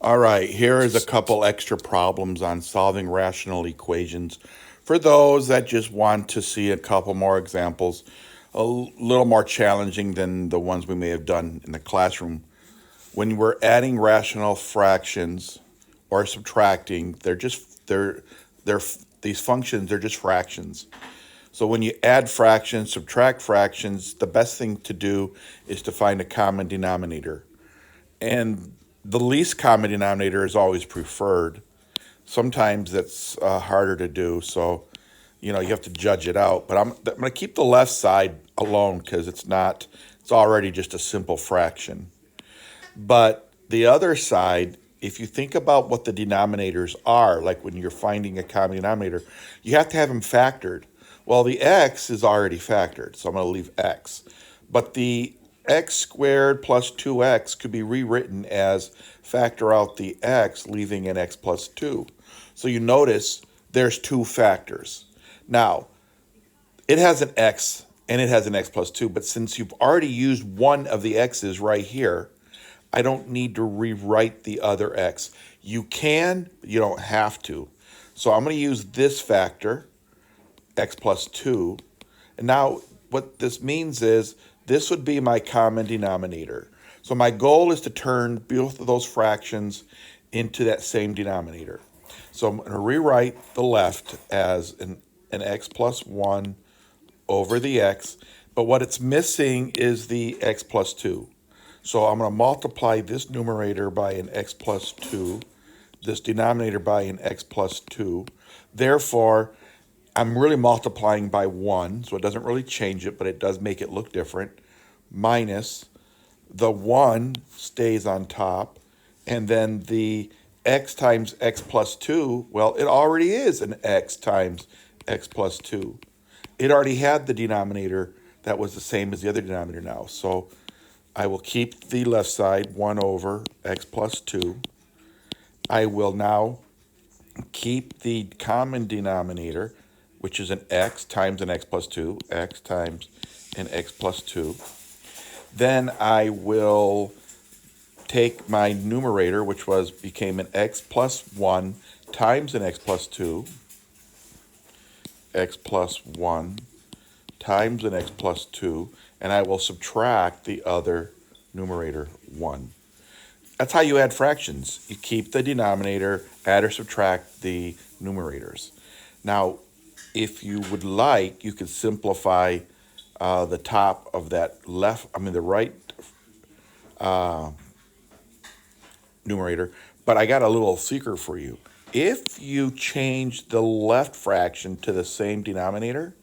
All right, here is a couple extra problems on solving rational equations for those that just want to see a couple more examples, little more challenging than the ones we may have done in the classroom. When we're adding rational fractions or subtracting, they're these functions, they're just fractions. So when you add fractions, subtract fractions, the best thing to do is to find a common denominator. And the least common denominator is always preferred. Sometimes that's harder to do, so you have to judge it out. But I'm going to keep the left side alone because it's already just a simple fraction. But the other side, if you think about what the denominators are, like when you're finding a common denominator, you have to have them factored. Well, the x is already factored, so I'm going to leave x. But the x squared plus 2x could be rewritten as factor out the x, leaving an x plus 2. So you notice there's two factors. Now, it has an x and it has an x plus 2, but since you've already used one of the x's right here, I don't need to rewrite the other x. You can, but you don't have to. So I'm going to use this factor, x plus 2. And now what this means is this would be my common denominator. So my goal is to turn both of those fractions into that same denominator. So I'm going to rewrite the left as an x plus 1 over the x. But what it's missing is the x plus 2. So I'm going to multiply this numerator by an x plus 2, this denominator by an x plus 2. Therefore, I'm really multiplying by 1, so it doesn't really change it, but it does make it look different, minus the 1 stays on top, and then the x times x plus 2, well, it already is an x times x plus 2. It already had the denominator that was the same as the other denominator now, so I will keep the left side, 1 over x plus 2. I will now keep the common denominator, which is an x times an x plus 2, x times an x plus 2. Then I will take my numerator, which became an x plus 1 times an x plus 2, x plus 1 times an x plus 2, and I will subtract the other numerator, 1. That's how you add fractions. You keep the denominator, add or subtract the numerators. Now, if you would like, you could simplify the top of that the right numerator, but I got a little secret for you. If you change the left fraction to the same denominator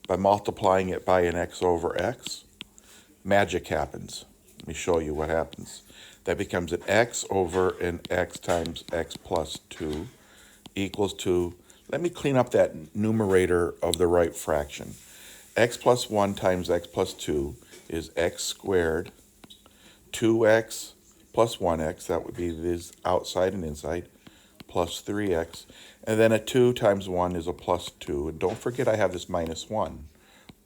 by multiplying it by an x over x, magic happens. Let me show you what happens. That becomes an x over an x times x plus 2 equals to, let me clean up that numerator of the right fraction. X plus 1 times x plus 2 is x squared, 2x plus 1x, that would be this outside and inside, plus 3x. And then a 2 times 1 is a plus 2. And don't forget I have this minus 1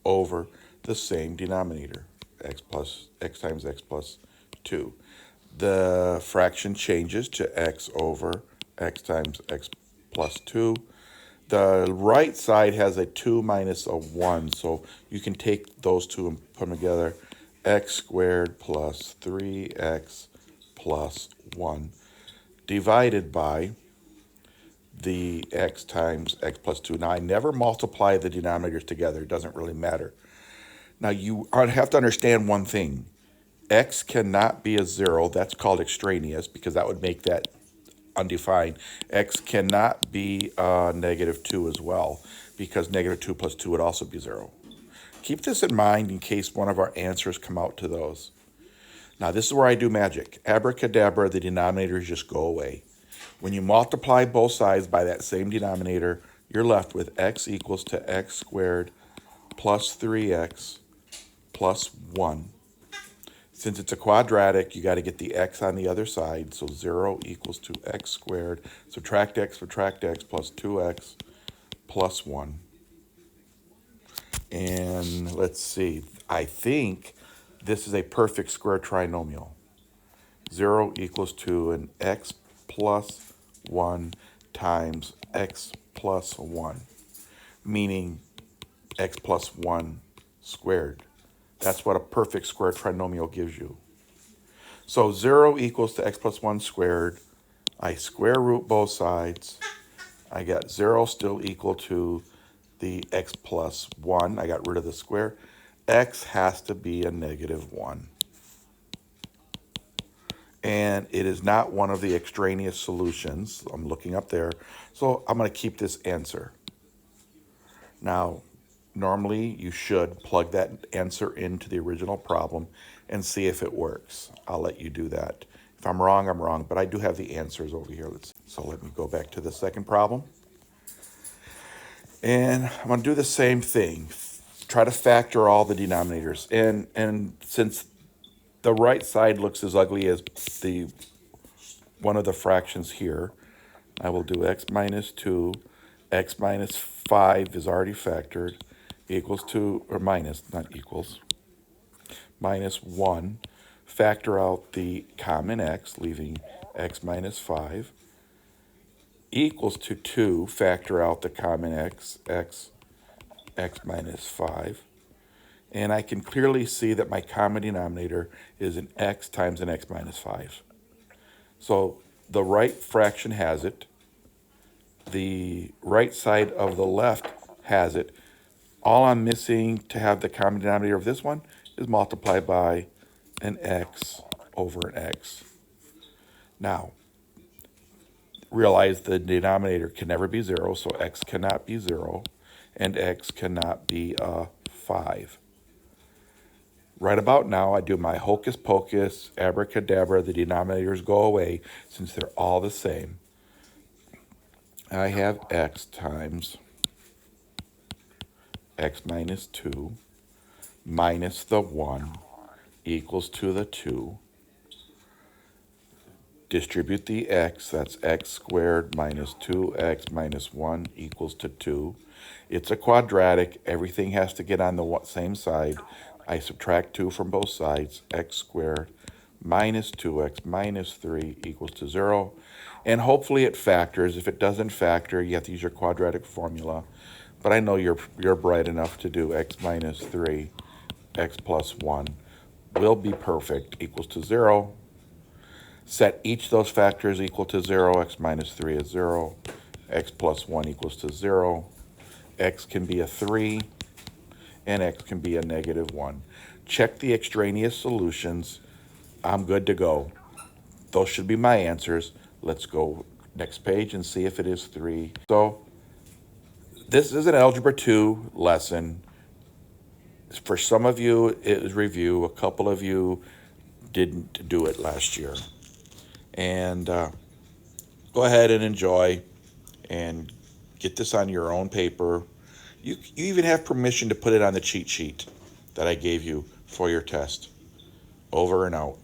over the same denominator, x times x plus 2. The fraction changes to x over x times x plus 2. The right side has a 2 minus a 1, so you can take those two and put them together. X squared plus 3x plus 1 divided by the x times x plus 2. Now, I never multiply the denominators together. It doesn't really matter. Now, you have to understand one thing. X cannot be a 0. That's called extraneous because that would make that undefined. X cannot be negative 2 as well because negative 2 plus 2 would also be 0. Keep this in mind in case one of our answers come out to those. Now, this is where I do magic. Abracadabra, the denominators just go away. When you multiply both sides by that same denominator, you're left with x equals to x squared plus 3x plus 1. Since it's a quadratic, you got to get the x on the other side. So 0 equals to x squared. Subtract x plus 2x plus 1. And let's see. I think this is a perfect square trinomial. 0 equals to an x plus 1 times x plus 1, meaning x plus 1 squared. That's what a perfect square trinomial gives you. So 0 equals to x plus 1 squared. I square root both sides. I got 0 still equal to the x plus 1. I got rid of the square. X has to be a negative 1. And it is not one of the extraneous solutions. I'm looking up there. So I'm going to keep this answer. Now, normally you should plug that answer into the original problem and see if it works. I'll let you do that. If I'm wrong, but I do have the answers over here. So let me go back to the second problem. And I'm going to do the same thing. Try to factor all the denominators. And since the right side looks as ugly as the one of the fractions here, I will do x minus 2, x minus 5 is already factored, equals to, or minus, not equals, minus 1. Factor out the common x, leaving x minus 5, equals to 2. Factor out the common x minus 5. And I can clearly see that my common denominator is an x times an x minus 5. So the right fraction has it. The right side of the left has it. All I'm missing to have the common denominator of this one is multiplied by an x over an x. Now, realize the denominator can never be 0, so x cannot be 0, and x cannot be 5. Right about now, I do my hocus pocus, abracadabra, the denominators go away since they're all the same. I have x times x minus 2 minus the 1 equals to the 2. Distribute the x, that's x squared minus 2x minus 1 equals to 2. It's a quadratic, everything has to get on the same side. I subtract 2 from both sides, x squared minus 2x minus 3 equals to 0. And hopefully it factors. If it doesn't factor, you have to use your quadratic formula. But I know you're bright enough to do x minus 3, x plus 1 will be perfect, equals to 0. Set each of those factors equal to 0. X minus 3 is 0. X plus 1 equals to 0. X can be a 3, and x can be a negative 1. Check the extraneous solutions. I'm good to go. Those should be my answers. Let's go next page and see if it is 3. So this is an Algebra 2 lesson. For some of you, it was review. A couple of you didn't do it last year. And go ahead and enjoy and get this on your own paper. You even have permission to put it on the cheat sheet that I gave you for your test. Over and out.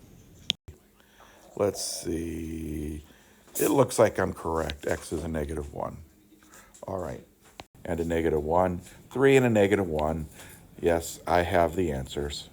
Let's see. It looks like I'm correct. X is a negative 1. All right. And a negative 1. 3 and a negative 1. Yes, I have the answers.